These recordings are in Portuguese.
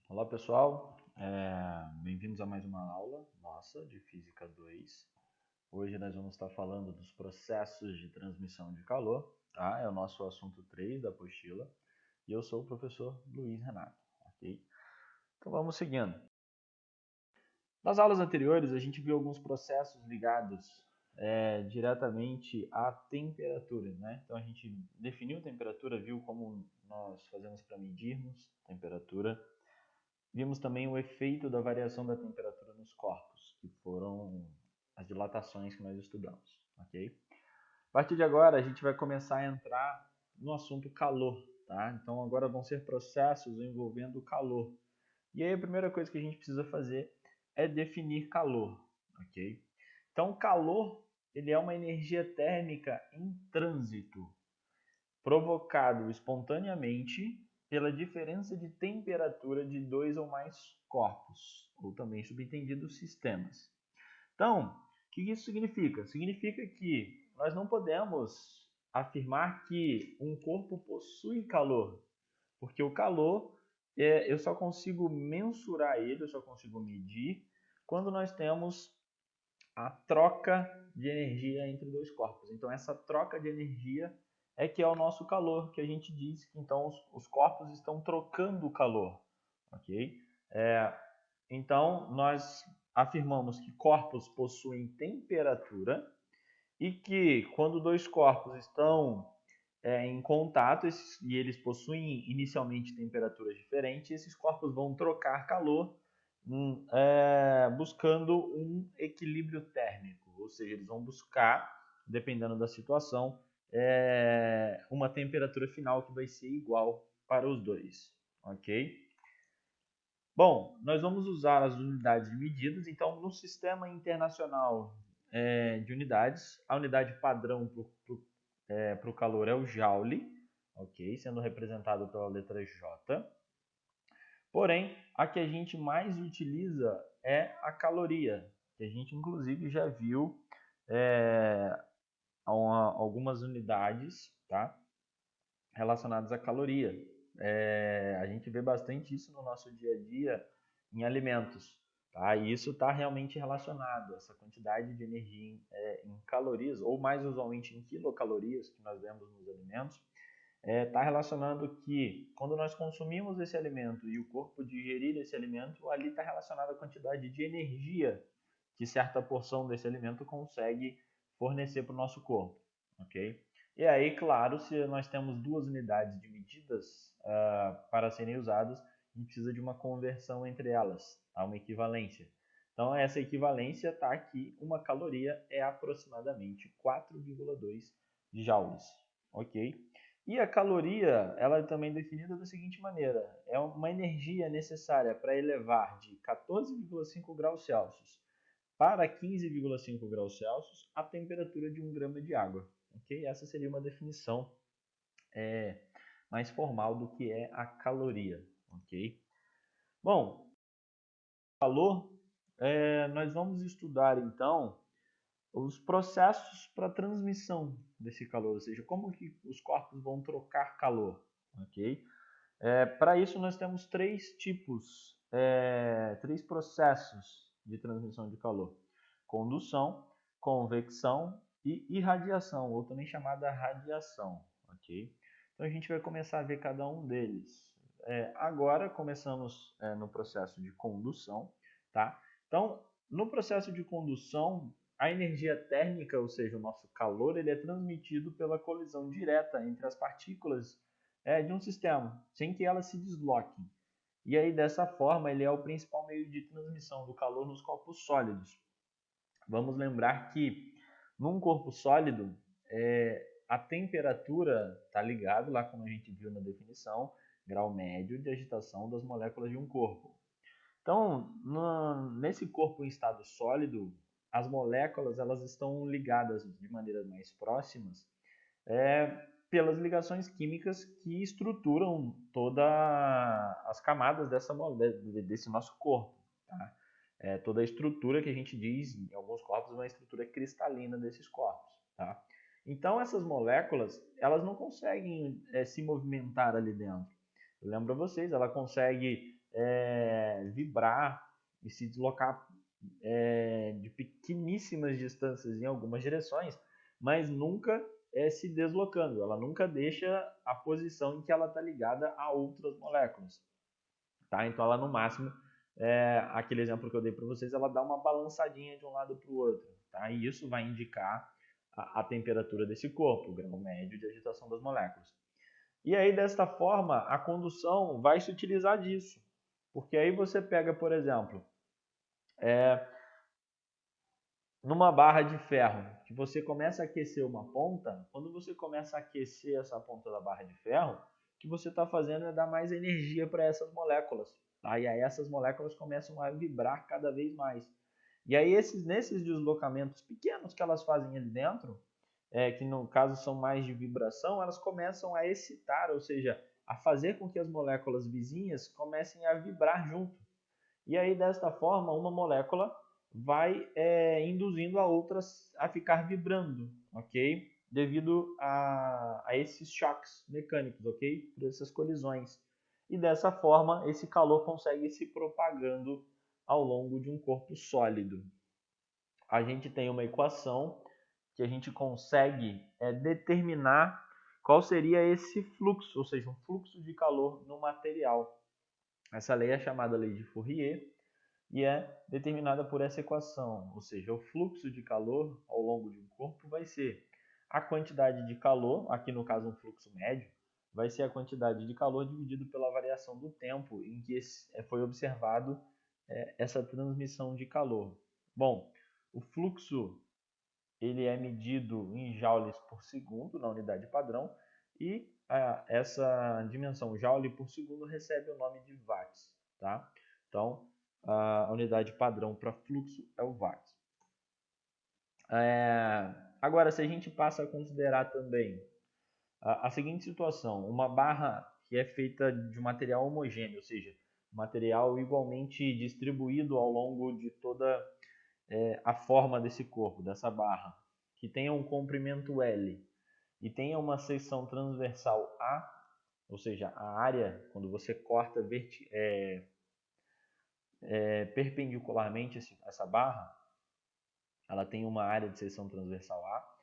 Olá pessoal, bem-vindos a mais uma aula nossa de Física 2. Hoje nós vamos estar falando dos processos de transmissão de calor, tá? É o nosso assunto 3 da apostila e eu sou o professor Luiz Renato, ok? Então vamos seguindo. Nas aulas anteriores a gente viu alguns processos ligados diretamente à temperatura, né? Então a gente definiu temperatura, viu como nós fazemos para medirmos temperatura. Vimos também o efeito da variação da temperatura nos corpos, que foram as dilatações que nós estudamos, ok? A partir de agora, a gente vai começar a entrar no assunto calor, tá? Então, agora vão ser processos envolvendo calor. E aí, a primeira coisa que a gente precisa fazer é definir calor, ok? Então, calor, ele é uma energia térmica em trânsito, provocado espontaneamente pela diferença de temperatura de dois ou mais corpos, ou também subentendido sistemas. Então, o que isso significa? Significa que nós não podemos afirmar que um corpo possui calor, porque o calor eu só consigo mensurar ele, eu só consigo medir quando nós temos a troca de energia entre dois corpos. Então, essa troca de energia é que é o nosso calor, que a gente diz que então os corpos estão trocando o calor, ok? Então, nós afirmamos que corpos possuem temperatura e que quando dois corpos estão em contato e eles possuem inicialmente temperaturas diferentes, esses corpos vão trocar calor buscando um equilíbrio térmico, ou seja, eles vão buscar, dependendo da situação, uma temperatura final que vai ser igual para os dois, ok? Bom, nós vamos usar as unidades de medidas, então no Sistema Internacional de Unidades, a unidade padrão para o calor é o Joule, ok? Sendo representado pela letra J. Porém, a que a gente mais utiliza é a caloria, que a gente inclusive já viu algumas unidades, tá? Relacionadas à caloria. A gente vê bastante isso no nosso dia a dia em alimentos, tá? E isso está realmente relacionado, essa quantidade de energia em calorias, ou mais usualmente em quilocalorias que nós vemos nos alimentos, está relacionado que quando nós consumimos esse alimento e o corpo digerir esse alimento, ali está relacionado a quantidade de energia que certa porção desse alimento consegue fornecer para o nosso corpo, ok? E aí, claro, se nós temos duas unidades de medidas para serem usadas, a gente precisa de uma conversão entre elas, tá? Uma equivalência. Então, essa equivalência está aqui, uma caloria é aproximadamente 4,2 joules, ok? E a caloria, ela é também definida da seguinte maneira, é uma energia necessária para elevar de 14,5 graus Celsius para 15,5 graus Celsius a temperatura de 1 grama de água. Okay? Essa seria uma definição mais formal do que é a caloria. Okay? Bom, calor, nós vamos estudar então os processos para transmissão desse calor, ou seja, como que os corpos vão trocar calor. Okay? Para isso nós temos três tipos, três processos de transmissão de calor: condução, convecção e irradiação, ou também chamada radiação, ok? Então a gente vai começar a ver cada um deles. Agora começamos no processo de condução, tá? Então, no processo de condução, a energia térmica, ou seja, o nosso calor, ele é transmitido pela colisão direta entre as partículas de um sistema, sem que elas se desloquem. E aí, dessa forma, ele é o principal meio de transmissão do calor nos corpos sólidos. Vamos lembrar que num corpo sólido, a temperatura está ligada, lá como a gente viu na definição, grau médio de agitação das moléculas de um corpo. Então, nesse corpo em estado sólido, as moléculas elas estão ligadas de maneira mais próximas pelas ligações químicas que estruturam todas as camadas desse nosso corpo. Tá? Toda a estrutura que a gente diz, em alguns corpos, uma estrutura cristalina desses corpos. Tá? Então, essas moléculas, elas não conseguem se movimentar ali dentro. Eu lembro a vocês, ela consegue vibrar e se deslocar de pequeníssimas distâncias em algumas direções, mas nunca se deslocando. Ela nunca deixa a posição em que ela está ligada a outras moléculas. Tá? Então ela no máximo, aquele exemplo que eu dei para vocês, ela dá uma balançadinha de um lado para o outro. Tá? E isso vai indicar a temperatura desse corpo, o grau médio de agitação das moléculas. E aí, desta forma, a condução vai se utilizar disso. Porque aí você pega, por exemplo, numa barra de ferro, que você começa a aquecer uma ponta, quando você começa a aquecer essa ponta da barra de ferro, o que você está fazendo é dar mais energia para essas moléculas. Tá? E aí essas moléculas começam a vibrar cada vez mais. E aí nesses deslocamentos pequenos que elas fazem ali dentro, que no caso são mais de vibração, elas começam a excitar, ou seja, a fazer com que as moléculas vizinhas comecem a vibrar junto. E aí desta forma uma molécula vai induzindo a outras a ficar vibrando, ok? Devido a esses choques mecânicos, ok? Por essas colisões. E dessa forma esse calor consegue se propagando ao longo de um corpo sólido. A gente tem uma equação que a gente consegue determinar qual seria esse fluxo, ou seja, um fluxo de calor no material. Essa lei é chamada lei de Fourier e é determinada por essa equação, ou seja, o fluxo de calor ao longo de um corpo vai ser a quantidade de calor, aqui no caso um fluxo médio, vai ser a quantidade de calor dividido pela variação do tempo em que foi observado essa transmissão de calor. Bom, o fluxo ele é medido em joules por segundo na unidade padrão e essa dimensão joule por segundo recebe o nome de watts, tá? Então, a unidade padrão para fluxo é o watt. Agora, se a gente passa a considerar também a seguinte situação, uma barra que é feita de material homogêneo, ou seja, material igualmente distribuído ao longo de toda a forma desse corpo, dessa barra, que tenha um comprimento L e tenha uma seção transversal A, ou seja, a área, quando você corta perpendicularmente essa barra, ela tem uma área de seção transversal A,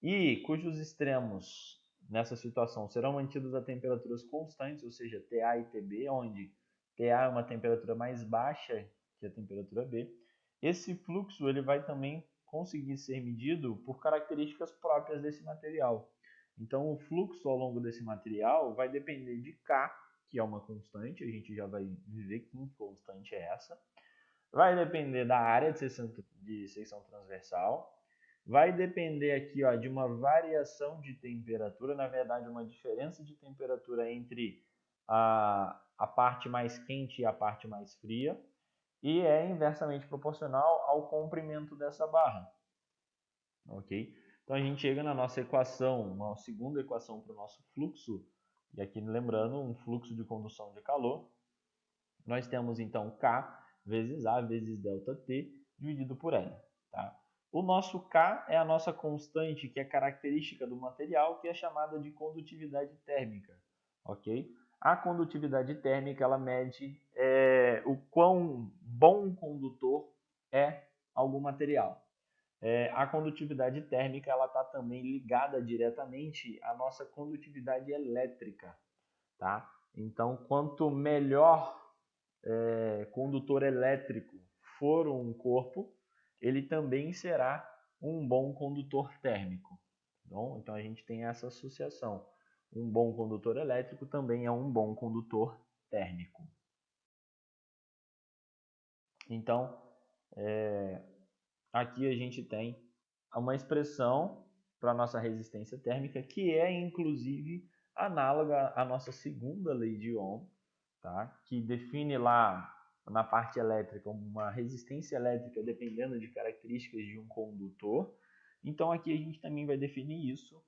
e cujos extremos nessa situação serão mantidos a temperaturas constantes, ou seja, TA e TB, onde TA é uma temperatura mais baixa que a temperatura B. Esse fluxo ele vai também conseguir ser medido por características próprias desse material. Então, o fluxo ao longo desse material vai depender de K, que é uma constante, a gente já vai ver que constante é essa. Vai depender da área de seção transversal. Vai depender aqui de uma variação de temperatura, na verdade uma diferença de temperatura entre a parte mais quente e a parte mais fria, e é inversamente proporcional ao comprimento dessa barra. Ok? Então a gente chega na nossa equação, uma segunda equação para o nosso fluxo, e aqui lembrando, um fluxo de condução de calor. Nós temos então K vezes A vezes ΔT dividido por L. Tá? O nosso K é a nossa constante, que é característica do material, que é chamada de condutividade térmica. Ok? A condutividade térmica ela mede o quão bom condutor é algum material. A condutividade térmica ela está também ligada diretamente à nossa condutividade elétrica. Tá? Então, quanto melhor condutor elétrico for um corpo, ele também será um bom condutor térmico. Bom, então a gente tem essa associação. Um bom condutor elétrico também é um bom condutor térmico. Então, aqui a gente tem uma expressão para a nossa resistência térmica que é, inclusive, análoga à nossa segunda lei de Ohm, tá? Que define lá na parte elétrica uma resistência elétrica dependendo de características de um condutor. Então aqui a gente também vai definir isso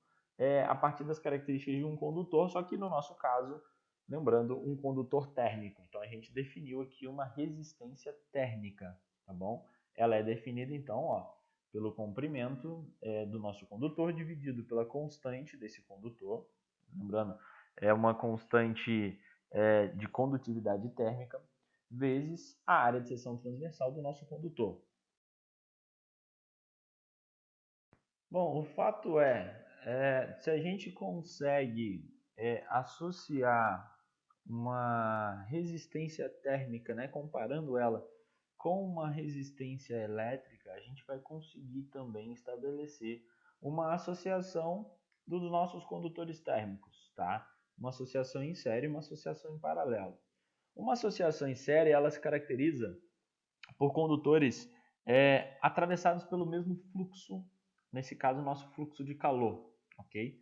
a partir das características de um condutor, só que no nosso caso, lembrando, um condutor térmico. Então a gente definiu aqui uma resistência térmica, tá bom? Ela é definida então pelo comprimento do nosso condutor dividido pela constante desse condutor. Lembrando, é uma constante de condutividade térmica. vezes a área de seção transversal do nosso condutor. Bom, o fato se a gente consegue associar uma resistência térmica, né, comparando ela com uma resistência elétrica, a gente vai conseguir também estabelecer uma associação dos nossos condutores térmicos, tá? Uma associação em série e uma associação em paralelo. Uma associação em série, ela se caracteriza por condutores atravessados pelo mesmo fluxo, nesse caso, o nosso fluxo de calor, ok?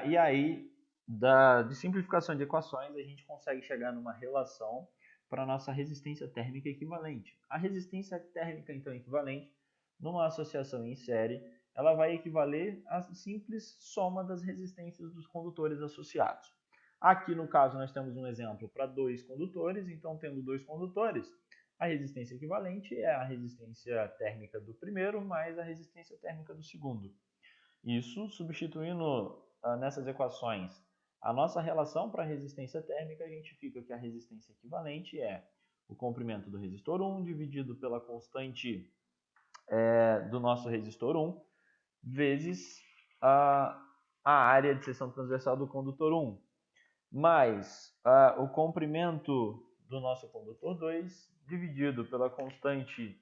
E aí, de simplificação de equações, a gente consegue chegar numa relação para a nossa resistência térmica equivalente. A resistência térmica, então, equivalente, numa associação em série, ela vai equivaler à simples soma das resistências dos condutores associados. Aqui, no caso, nós temos um exemplo para 2 condutores, então, tendo 2 condutores, a resistência equivalente é a resistência térmica do primeiro mais a resistência térmica do segundo. Isso substituindo nessas equações a nossa relação para a resistência térmica, a gente fica que a resistência equivalente é o comprimento do resistor 1 dividido pela constante do nosso resistor 1 vezes a área de seção transversal do condutor 1, mais o comprimento do nosso condutor 2 dividido pela constante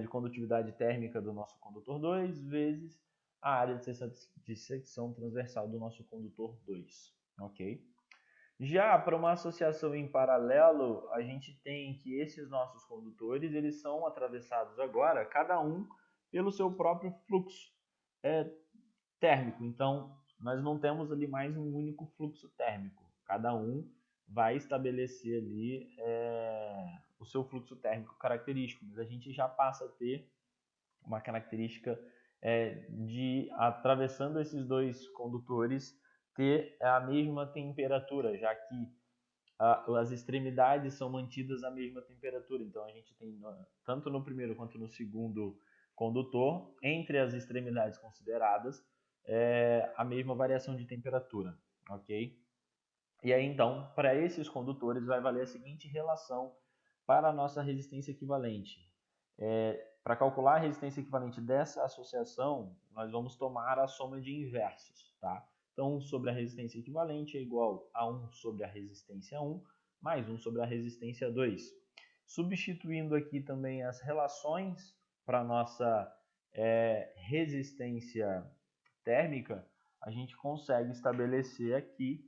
de condutividade térmica do nosso condutor 2 vezes a área de secção transversal do nosso condutor 2, ok? Já para uma associação em paralelo, a gente tem que esses nossos condutores, eles são atravessados agora, cada um pelo seu próprio fluxo térmico. Então, nós não temos ali mais um único fluxo térmico. Cada um vai estabelecer ali o seu fluxo térmico característico, mas a gente já passa a ter uma característica de, atravessando esses 2 condutores, ter a mesma temperatura, já que as extremidades são mantidas à mesma temperatura. Então, a gente tem, tanto no primeiro quanto no segundo condutor, entre as extremidades consideradas, a mesma variação de temperatura, ok? E aí, então, para esses condutores, vai valer a seguinte relação para a nossa resistência equivalente. Para calcular a resistência equivalente dessa associação, nós vamos tomar a soma de inversos, tá? Então, 1 sobre a resistência equivalente é igual a 1 sobre a resistência 1, mais 1 sobre a resistência 2. Substituindo aqui também as relações para a nossa resistência térmica, a gente consegue estabelecer aqui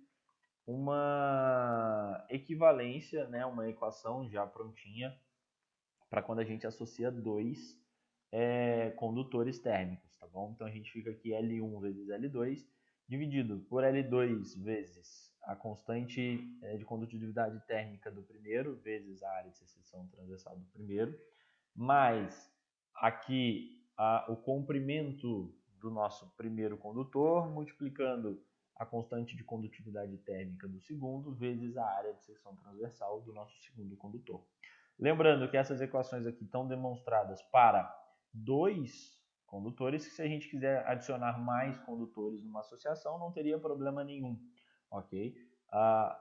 uma equivalência, né, uma equação já prontinha, para quando a gente associa 2 condutores térmicos, tá bom? Então, a gente fica aqui L1 vezes L2, dividido por L2 vezes a constante de condutividade térmica do primeiro, vezes a área de seção transversal do primeiro, mais aqui o comprimento do nosso primeiro condutor, multiplicando a constante de condutividade térmica do segundo, vezes a área de seção transversal do nosso segundo condutor. Lembrando que essas equações aqui estão demonstradas para 2 condutores, que se a gente quiser adicionar mais condutores numa associação, não teria problema nenhum, ok?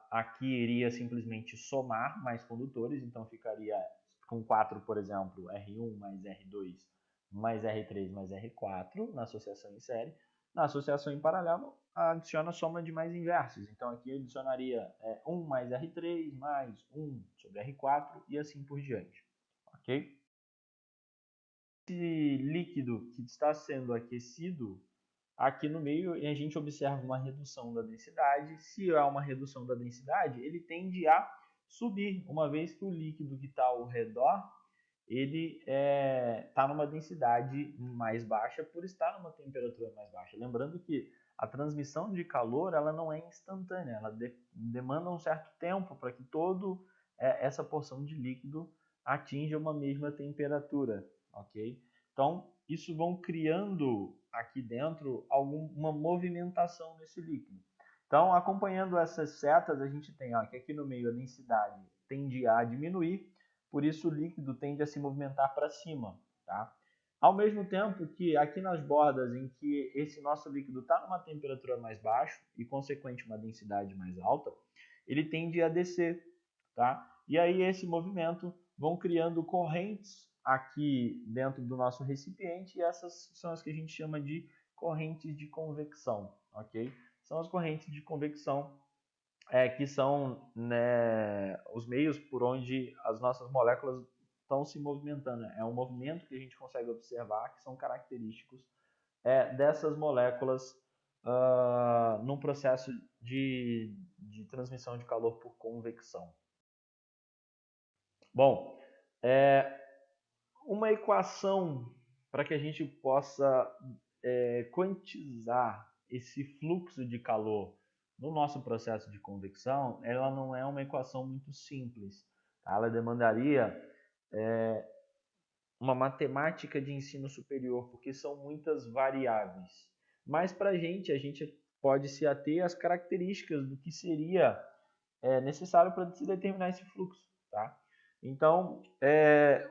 Aqui iria simplesmente somar mais condutores, então ficaria com 4, por exemplo, R1 mais R2 mais R3 mais R4 na associação em série. Na associação em paralelo, adiciona a soma de mais inversos. Então, aqui eu adicionaria 1 mais R3 mais 1 sobre R4 e assim por diante. Ok? Esse líquido que está sendo aquecido, aqui no meio a gente observa uma redução da densidade. Se há uma redução da densidade, ele tende a subir, uma vez que o líquido que está ao redor ele está numa densidade mais baixa por estar numa temperatura mais baixa. Lembrando que a transmissão de calor ela não é instantânea, ela demanda um certo tempo para que toda essa porção de líquido atinja uma mesma temperatura, ok? Então, isso vão criando aqui dentro uma movimentação nesse líquido. Então, acompanhando essas setas, a gente tem que aqui no meio a densidade tende a diminuir, por isso o líquido tende a se movimentar para cima, tá? Ao mesmo tempo que aqui nas bordas em que esse nosso líquido está numa temperatura mais baixa e consequente uma densidade mais alta, ele tende a descer, tá? E aí esse movimento vão criando correntes aqui dentro do nosso recipiente, e essas são as que a gente chama de correntes de convecção, ok? São as correntes de convecção que são, né, os meios por onde as nossas moléculas estão se movimentando. É um movimento que a gente consegue observar, que são característicos dessas moléculas num processo de transmissão de calor por convecção. Bom, uma equação para que a gente possa quantizar esse fluxo de calor no nosso processo de convecção, ela não é uma equação muito simples. Tá? Ela demandaria uma matemática de ensino superior, porque são muitas variáveis. Mas para a gente pode se ater às características do que seria necessário para se determinar esse fluxo. Tá? Então,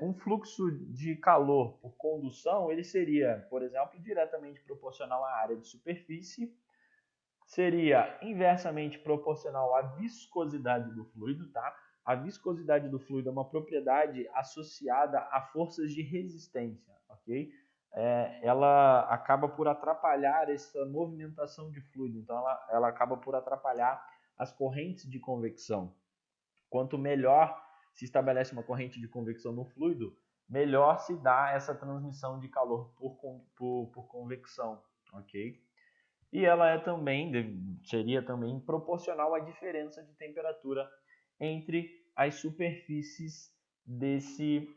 um fluxo de calor por condução, ele seria, por exemplo, diretamente proporcional à área de superfície, seria inversamente proporcional à viscosidade do fluido, tá? A viscosidade do fluido é uma propriedade associada a forças de resistência, ok? Ela acaba por atrapalhar essa movimentação de fluido, então ela acaba por atrapalhar as correntes de convecção. Quanto melhor se estabelece uma corrente de convecção no fluido, melhor se dá essa transmissão de calor por convecção, ok? E ela seria também proporcional à diferença de temperatura entre as superfícies desse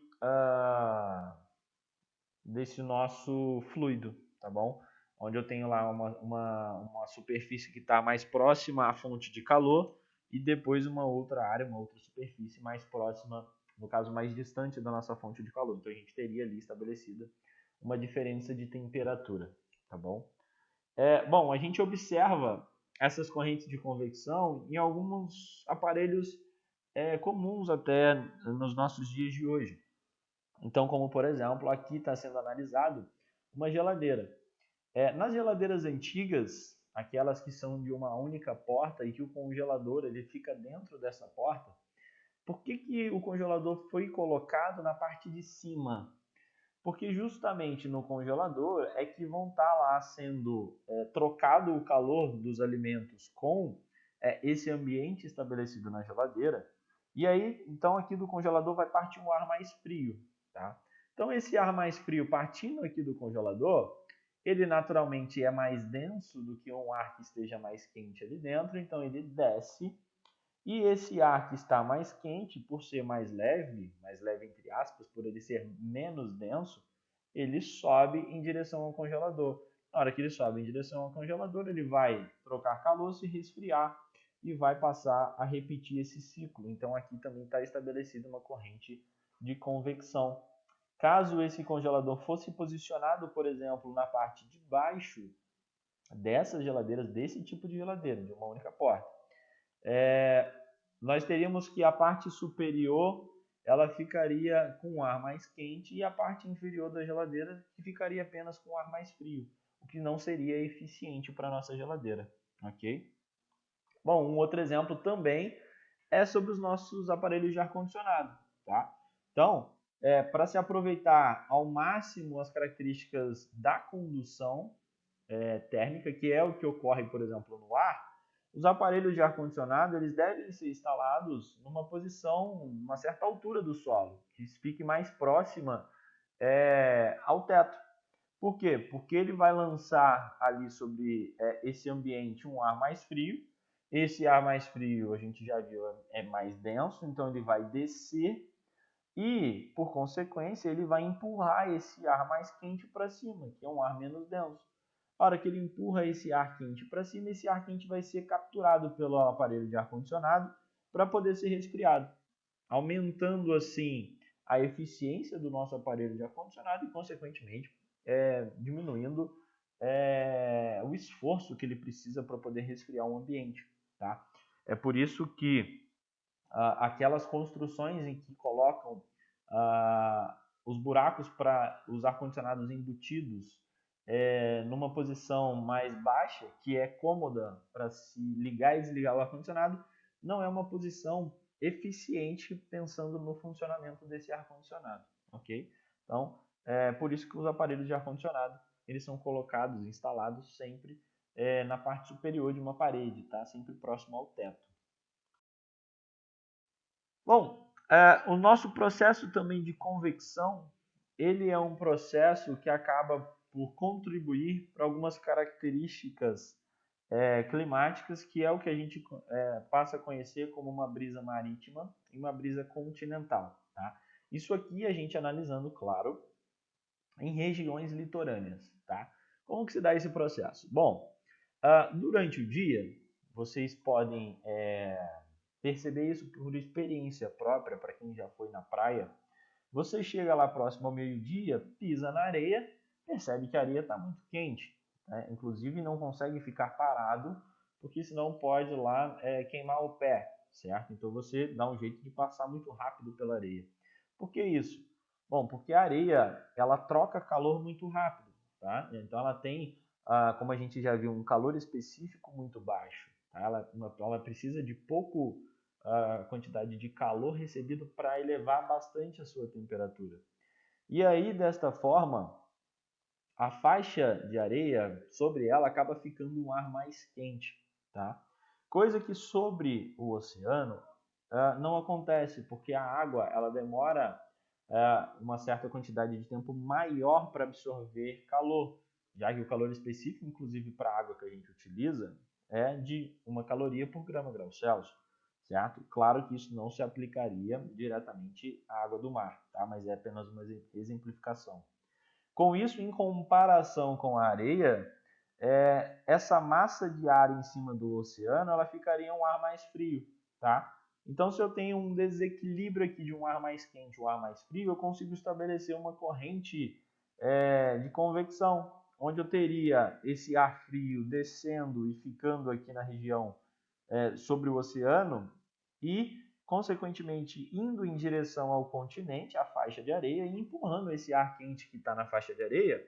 nosso fluido, tá bom? Onde eu tenho lá uma superfície que está mais próxima à fonte de calor e depois uma outra área, uma outra superfície mais próxima, no caso mais distante da nossa fonte de calor. Então a gente teria ali estabelecida uma diferença de temperatura, tá bom? Bom, a gente observa essas correntes de convecção em alguns aparelhos comuns até nos nossos dias de hoje. Então, como por exemplo, aqui está sendo analisado uma geladeira. Nas geladeiras antigas, aquelas que são de uma única porta e que o congelador ele fica dentro dessa porta, por que o congelador foi colocado na parte de cima? Porque justamente no congelador é que vão estar lá sendo trocado o calor dos alimentos com esse ambiente estabelecido na geladeira. E aí, então aqui do congelador vai partir um ar mais frio, tá? Então esse ar mais frio partindo aqui do congelador, ele naturalmente é mais denso do que um ar que esteja mais quente ali dentro, então ele desce. E esse ar que está mais quente, por ser mais leve entre aspas, por ele ser menos denso, ele sobe em direção ao congelador. Na hora que ele sobe em direção ao congelador, ele vai trocar calor, se resfriar e vai passar a repetir esse ciclo. Então aqui também está estabelecida uma corrente de convecção. Caso esse congelador fosse posicionado, por exemplo, na parte de baixo dessas geladeiras, desse tipo de geladeira, de uma única porta, nós teríamos que a parte superior ela ficaria com o ar mais quente e a parte inferior da geladeira que ficaria apenas com o ar mais frio, o que não seria eficiente para a nossa geladeira, ok? Bom, um outro exemplo também é sobre os nossos aparelhos de ar-condicionado, tá? Então, para se aproveitar ao máximo as características da condução térmica, que é o que ocorre, por exemplo, no ar, os aparelhos de ar-condicionado eles devem ser instalados numa posição, uma certa altura do solo, que fique mais próxima ao teto. Por quê? Porque ele vai lançar ali sobre esse ambiente um ar mais frio. Esse ar mais frio, a gente já viu, é mais denso, então ele vai descer e, por consequência, ele vai empurrar esse ar mais quente para cima, que é um ar menos denso. A hora que ele empurra esse ar quente para cima, esse ar quente vai ser capturado pelo aparelho de ar-condicionado para poder ser resfriado, aumentando assim a eficiência do nosso aparelho de ar-condicionado e, consequentemente, diminuindo o esforço que ele precisa para poder resfriar um ambiente. Tá? É por isso que aquelas construções em que colocam os buracos para os ar-condicionados embutidos numa posição mais baixa, que é cômoda para se ligar e desligar o ar-condicionado, não é uma posição eficiente pensando no funcionamento desse ar-condicionado, ok? Então, por isso que os aparelhos de ar-condicionado, eles são colocados, instalados sempre na parte superior de uma parede, tá? Sempre próximo ao teto. Bom, o nosso processo também de convecção, ele é um processo que acaba por contribuir para algumas características climáticas, que é o que a gente passa a conhecer como uma brisa marítima e uma brisa continental. Tá? Isso aqui a gente analisando, claro, em regiões litorâneas. Tá? Como que se dá esse processo? Bom, durante o dia, vocês podem perceber isso por experiência própria, para quem já foi na praia. Você chega lá próximo ao meio-dia, pisa na areia, percebe que a areia está muito quente. Né? Inclusive não consegue ficar parado, porque senão pode lá queimar o pé, certo? Então você dá um jeito de passar muito rápido pela areia. Por que isso? Bom, porque a areia ela troca calor muito rápido, tá? Então ela tem, como a gente já viu, um calor específico muito baixo. Tá? Ela precisa de pouco quantidade de calor recebido para elevar bastante a sua temperatura. E aí, desta forma, a faixa de areia sobre ela acaba ficando um ar mais quente, tá? Coisa que sobre o oceano não acontece, porque a água ela demora uma certa quantidade de tempo maior para absorver calor, já que o calor específico, inclusive para a água que a gente utiliza, é de 1 caloria por grau Celsius, certo? Claro que isso não se aplicaria diretamente à água do mar, tá? Mas é apenas uma exemplificação. Com isso, em comparação com a areia, essa massa de ar em cima do oceano, ela ficaria um ar mais frio, tá? Então, se eu tenho um desequilíbrio aqui de um ar mais quente e um ar mais frio, eu consigo estabelecer uma corrente de convecção, onde eu teria esse ar frio descendo e ficando aqui na região sobre o oceano e, consequentemente, indo em direção ao continente, à faixa de areia, e empurrando esse ar quente que está na faixa de areia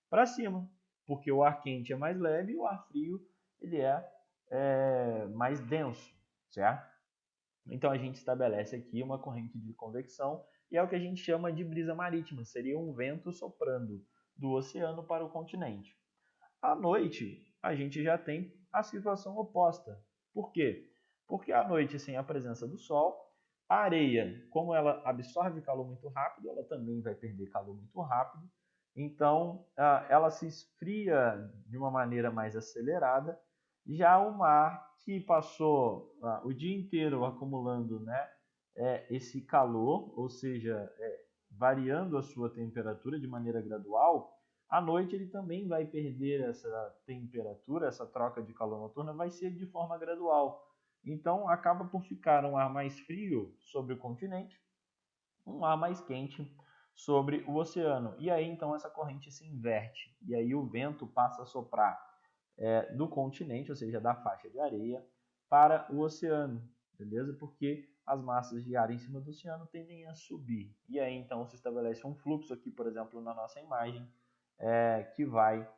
para cima, porque o ar quente é mais leve e o ar frio ele é mais denso, certo? Então a gente estabelece aqui uma corrente de convecção e é o que a gente chama de brisa marítima, seria um vento soprando do oceano para o continente. À noite, a gente já tem a situação oposta. Por quê? Porque à noite, sem a presença do sol, a areia, como ela absorve calor muito rápido, ela também vai perder calor muito rápido. Então, ela se esfria de uma maneira mais acelerada. Já o mar, que passou o dia inteiro acumulando esse calor, ou seja, variando a sua temperatura de maneira gradual, à noite ele também vai perder essa temperatura, essa troca de calor noturna vai ser de forma gradual. Então acaba por ficar um ar mais frio sobre o continente, um ar mais quente sobre o oceano. E aí então essa corrente se inverte. E aí o vento passa a soprar do continente, ou seja, da faixa de areia, para o oceano, beleza? Porque as massas de ar em cima do oceano tendem a subir. E aí então se estabelece um fluxo aqui, por exemplo, na nossa imagem, que vai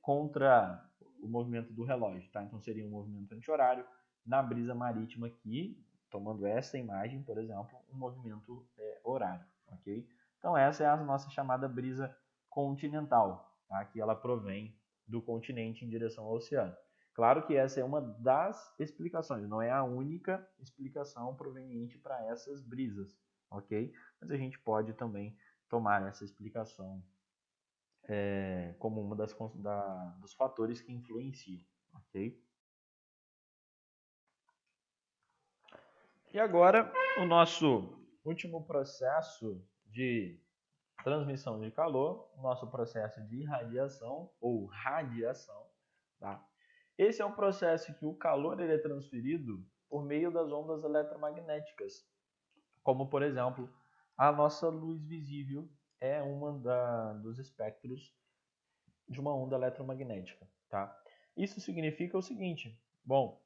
contra o movimento do relógio, tá? Então seria um movimento anti-horário. Na brisa marítima aqui, tomando essa imagem, por exemplo, um movimento horário, ok? Então essa é a nossa chamada brisa continental, tá? Que ela provém do continente em direção ao oceano. Claro que essa é uma das explicações, não é a única explicação proveniente para essas brisas, ok? Mas a gente pode também tomar essa explicação como uma dos fatores que influenciam, ok? E agora, o nosso último processo de transmissão de calor, nosso processo de irradiação ou radiação, tá? Esse é um processo que o calor ele é transferido por meio das ondas eletromagnéticas, como por exemplo, a nossa luz visível é uma dos espectros de uma onda eletromagnética, tá? Isso significa o seguinte, bom,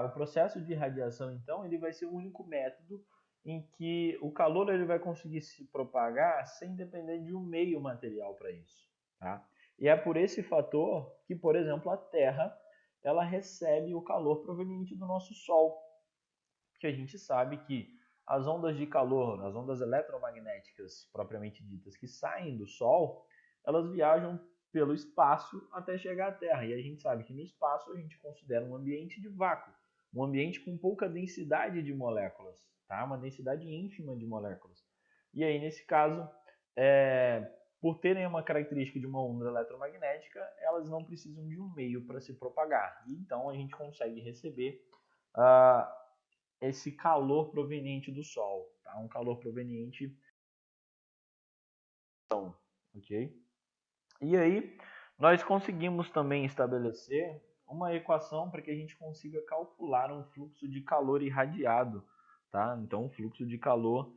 o processo de radiação, então, ele vai ser o único método em que o calor ele vai conseguir se propagar sem depender de um meio material para isso, tá? E é por esse fator que, por exemplo, a Terra ela recebe o calor proveniente do nosso Sol. que a gente sabe que as ondas de calor, as ondas eletromagnéticas propriamente ditas, que saem do Sol, elas viajam pelo espaço até chegar à Terra. E a gente sabe que no espaço a gente considera um ambiente de vácuo, um ambiente com pouca densidade de moléculas, tá? Uma densidade ínfima de moléculas. E aí, nesse caso, por terem uma característica de uma onda eletromagnética, elas não precisam de um meio para se propagar. E então a gente consegue receber esse calor proveniente do Sol, tá? Um calor proveniente, ok? E aí nós conseguimos também estabelecer uma equação para que a gente consiga calcular um fluxo de calor irradiado, tá? Então um fluxo de calor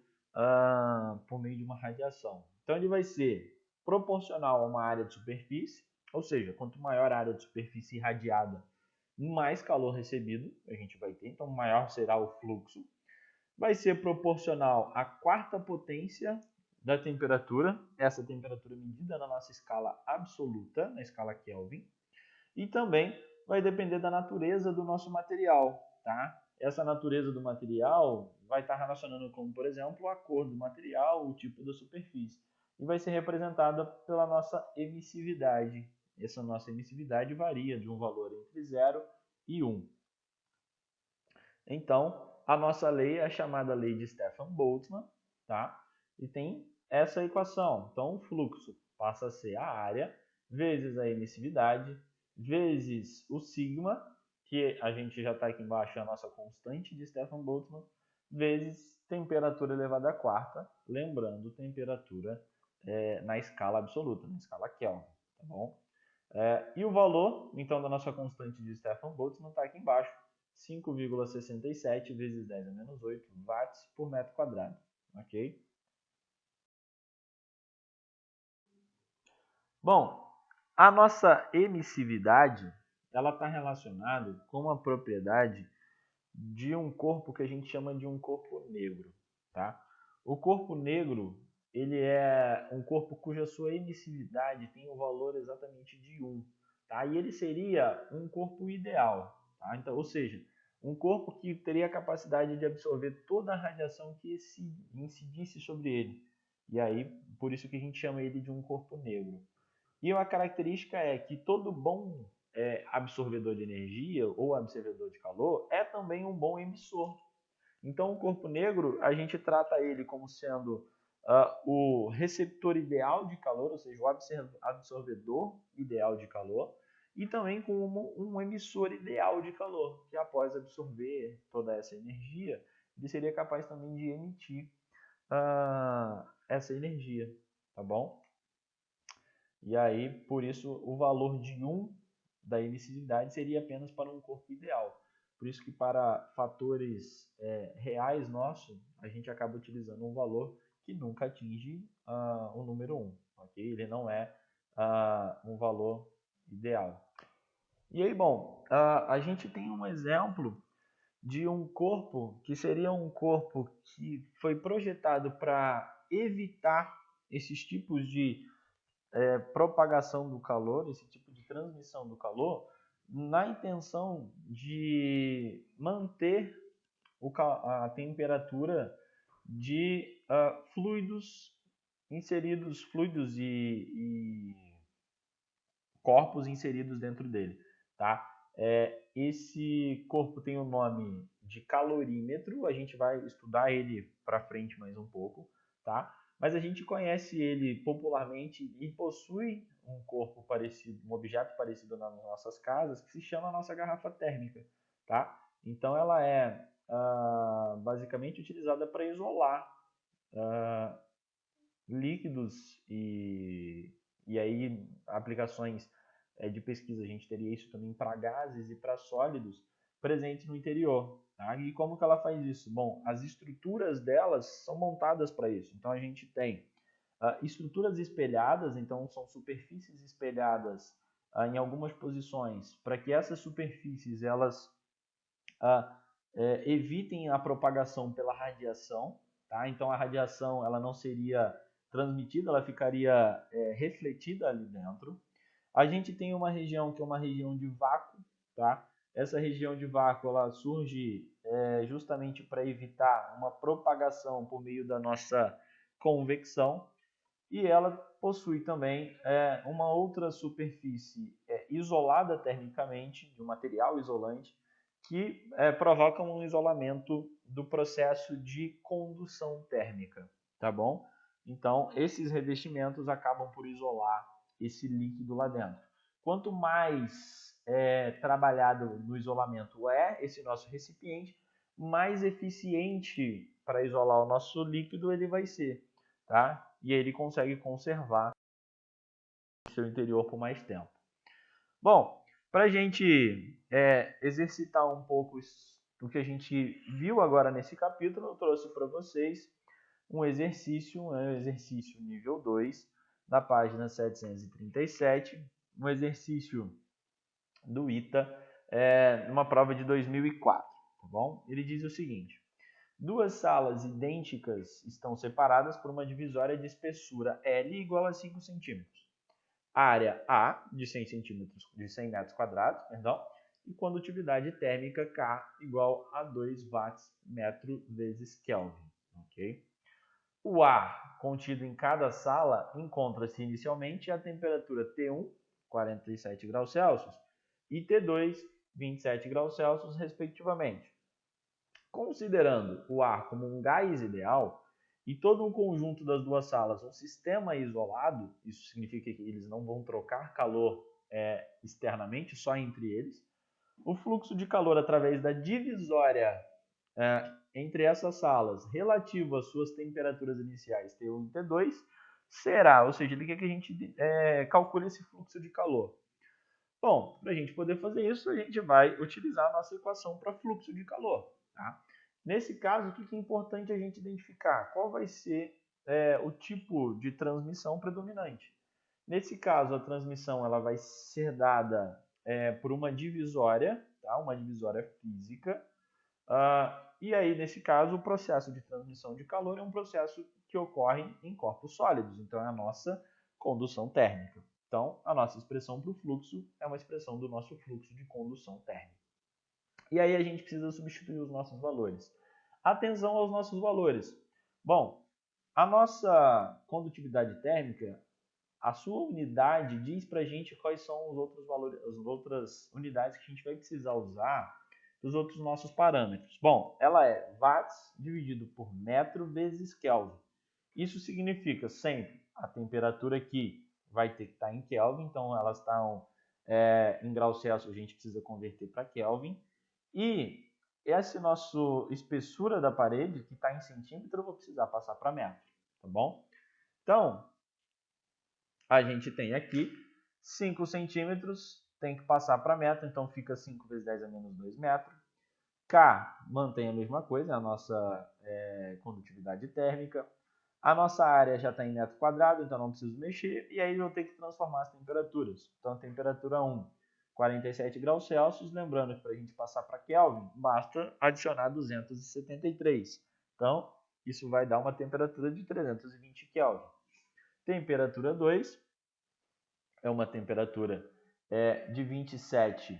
por meio de uma radiação. Então ele vai ser proporcional a uma área de superfície, ou seja, quanto maior a área de superfície irradiada, mais calor recebido a gente vai ter, então maior será o fluxo. Vai ser proporcional à quarta potência da temperatura, essa temperatura medida na nossa escala absoluta, na escala Kelvin, e também vai depender da natureza do nosso material, tá? Essa natureza do material vai estar relacionando com, por exemplo, a cor do material, o tipo da superfície, e vai ser representada pela nossa emissividade. Essa nossa emissividade varia de um valor entre 0 e 1. Então, a nossa lei é a chamada lei de Stefan-Boltzmann, tá? E tem essa equação. Então, o fluxo passa a ser a área vezes a emissividade vezes o sigma, que a gente já está aqui embaixo, a nossa constante de Stefan-Boltzmann, vezes temperatura elevada à quarta, lembrando temperatura na escala absoluta, na escala Kelvin, tá bom? E o valor, então, da nossa constante de Stefan-Boltzmann está aqui embaixo, 5,67 vezes 10 a menos 8 watts por metro quadrado, ok? Bom, a nossa emissividade, ela está relacionada com uma propriedade de um corpo que a gente chama de um corpo negro, tá? O corpo negro, ele é um corpo cuja sua emissividade tem o valor exatamente de 1, tá? E ele seria um corpo ideal, tá? Então, ou seja, um corpo que teria a capacidade de absorver toda a radiação que incidisse sobre ele. E aí, por isso que a gente chama ele de um corpo negro. E uma característica é que todo bom absorvedor de energia ou absorvedor de calor é também um bom emissor. Então, o corpo negro, a gente trata ele como sendo o receptor ideal de calor, ou seja, o absorvedor ideal de calor, e também como um emissor ideal de calor, que após absorver toda essa energia, ele seria capaz também de emitir essa energia, tá bom? E aí, por isso, o valor de 1 da emissividade seria apenas para um corpo ideal. Por isso que para fatores reais nossos, a gente acaba utilizando um valor que nunca atinge o número 1. Okay? Ele não é um valor ideal. E aí, bom, a gente tem um exemplo de um corpo que seria um corpo que foi projetado para evitar esses tipos de propagação do calor, esse tipo de transmissão do calor, na intenção de manter a temperatura de fluidos inseridos, fluidos e corpos inseridos dentro dele, tá? Esse corpo tem o nome de calorímetro, a gente vai estudar ele para frente mais um pouco, tá? Mas a gente conhece ele popularmente e possui um corpo parecido, um objeto parecido nas nossas casas, que se chama a nossa garrafa térmica, tá? Então ela é basicamente utilizada para isolar líquidos e aí aplicações de pesquisa, a gente teria isso também para gases e para sólidos presentes no interior. Tá? E como que ela faz isso? Bom, as estruturas delas são montadas para isso. Então a gente tem estruturas espelhadas, então são superfícies espelhadas em algumas posições para que essas superfícies elas evitem a propagação pela radiação. Tá? Então a radiação ela não seria transmitida, ela ficaria refletida ali dentro. A gente tem uma região que é uma região de vácuo, tá? Essa região de vácuo ela surge justamente para evitar uma propagação por meio da nossa convecção, e ela possui também uma outra superfície isolada termicamente, de um material isolante, que provoca um isolamento do processo de condução térmica, tá bom? Então, esses revestimentos acabam por isolar esse líquido lá dentro. Quanto mais trabalhado no isolamento é esse nosso recipiente, mais eficiente para isolar o nosso líquido ele vai ser, tá? E ele consegue conservar o seu interior por mais tempo. Bom, para a gente exercitar um pouco do que a gente viu agora nesse capítulo, eu trouxe para vocês um exercício nível 2, na página 737, um exercício do ITA, numa prova de 2004, tá bom? Ele diz o seguinte: duas salas idênticas estão separadas por uma divisória de espessura L igual a 5 centímetros. Área A de 100 metros quadrados, e condutividade térmica K igual a 2 watts metro vezes Kelvin. Okay? O ar contido em cada sala encontra-se inicialmente a temperatura T1, 47 graus Celsius, e T2, 27 graus Celsius, respectivamente. Considerando o ar como um gás ideal e todo um conjunto das duas salas um sistema isolado, isso significa que eles não vão trocar calor externamente, só entre eles, o fluxo de calor através da divisória entre essas salas relativo às suas temperaturas iniciais T1 e T2 será, ou seja, ele quer que a gente calcule esse fluxo de calor. Bom, para a gente poder fazer isso, a gente vai utilizar a nossa equação para fluxo de calor. Tá? Nesse caso, o que é importante a gente identificar? Qual vai ser o tipo de transmissão predominante? Nesse caso, a transmissão ela vai ser dada por uma divisória, tá? Uma divisória física. E aí, nesse caso, o processo de transmissão de calor é um processo que ocorre em corpos sólidos. Então, é a nossa condução térmica. Então, a nossa expressão para o fluxo é uma expressão do nosso fluxo de condução térmica. E aí a gente precisa substituir os nossos valores. Atenção aos nossos valores. Bom, a nossa condutividade térmica, a sua unidade diz para a gente quais são os outros valores, as outras unidades que a gente vai precisar usar dos outros nossos parâmetros. Bom, ela é watts dividido por metro vezes Kelvin. Isso significa sempre a temperatura aqui vai ter que estar em Kelvin, então elas estão em graus Celsius, a gente precisa converter para Kelvin. E essa nossa espessura da parede, que está em centímetro, eu vou precisar passar para metro, tá bom? Então, a gente tem aqui 5 centímetros, tem que passar para metro, então fica 5 vezes 10 a menos 2 metros. K mantém a mesma coisa, a nossa condutividade térmica. A nossa área já está em metro quadrado, então não preciso mexer. E aí eu vou ter que transformar as temperaturas. Então, temperatura 1, 47 graus Celsius. Lembrando que para a gente passar para Kelvin, basta adicionar 273. Então, isso vai dar uma temperatura de 320 Kelvin. Temperatura 2 é uma temperatura de 27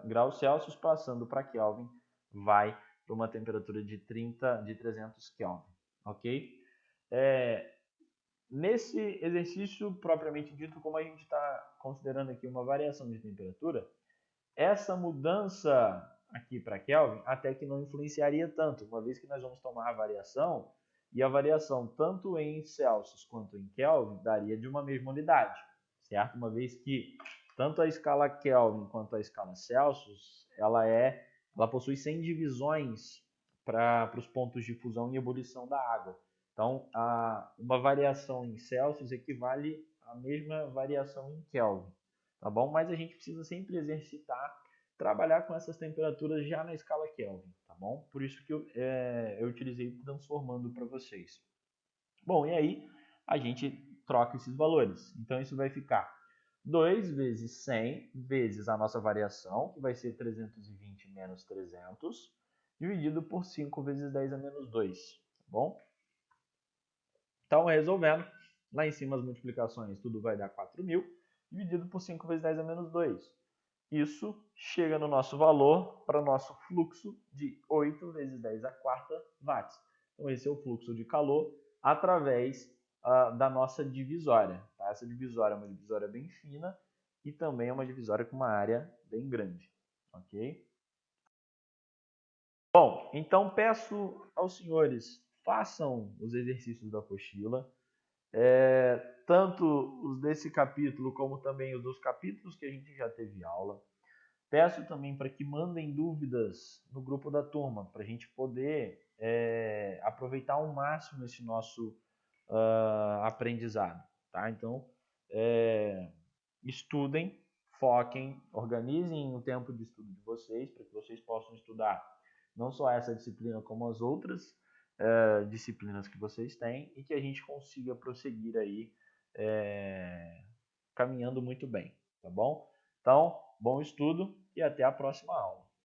graus Celsius. Passando para Kelvin, vai para uma temperatura de 300 Kelvin. Ok? Nesse exercício propriamente dito, como a gente está considerando aqui uma variação de temperatura, essa mudança aqui para Kelvin até que não influenciaria tanto, uma vez que nós vamos tomar a variação, e a variação tanto em Celsius quanto em Kelvin daria de uma mesma unidade, certo? Uma vez que tanto a escala Kelvin quanto a escala Celsius, ela possui 100 divisões para os pontos de fusão e ebulição da água. Então, uma variação em Celsius equivale à mesma variação em Kelvin, tá bom? Mas a gente precisa sempre exercitar, trabalhar com essas temperaturas já na escala Kelvin, tá bom? Por isso que eu utilizei transformando para vocês. Bom, e aí a gente troca esses valores. Então, isso vai ficar 2 vezes 100 vezes a nossa variação, que vai ser 320 menos 300, dividido por 5 vezes 10 a menos 2, tá bom? Então, resolvendo, lá em cima as multiplicações, tudo vai dar 4.000, dividido por 5 vezes 10 a menos 2. isso chega no nosso valor para o nosso fluxo de 8 vezes 10 a quarta watts. Então, esse é o fluxo de calor através da nossa divisória. Tá? Essa divisória é uma divisória bem fina e também é uma divisória com uma área bem grande. Ok? Bom, então peço aos senhores, façam os exercícios da apostila, tanto os desse capítulo como também os dos capítulos que a gente já teve aula. Peço também para que mandem dúvidas no grupo da turma, para a gente poder aproveitar ao máximo esse nosso aprendizado. Tá? Então, estudem, foquem, organizem o tempo de estudo de vocês, para que vocês possam estudar não só essa disciplina, como as outras disciplinas que vocês têm, e que a gente consiga prosseguir aí caminhando muito bem, tá bom? Então, bom estudo e até a próxima aula.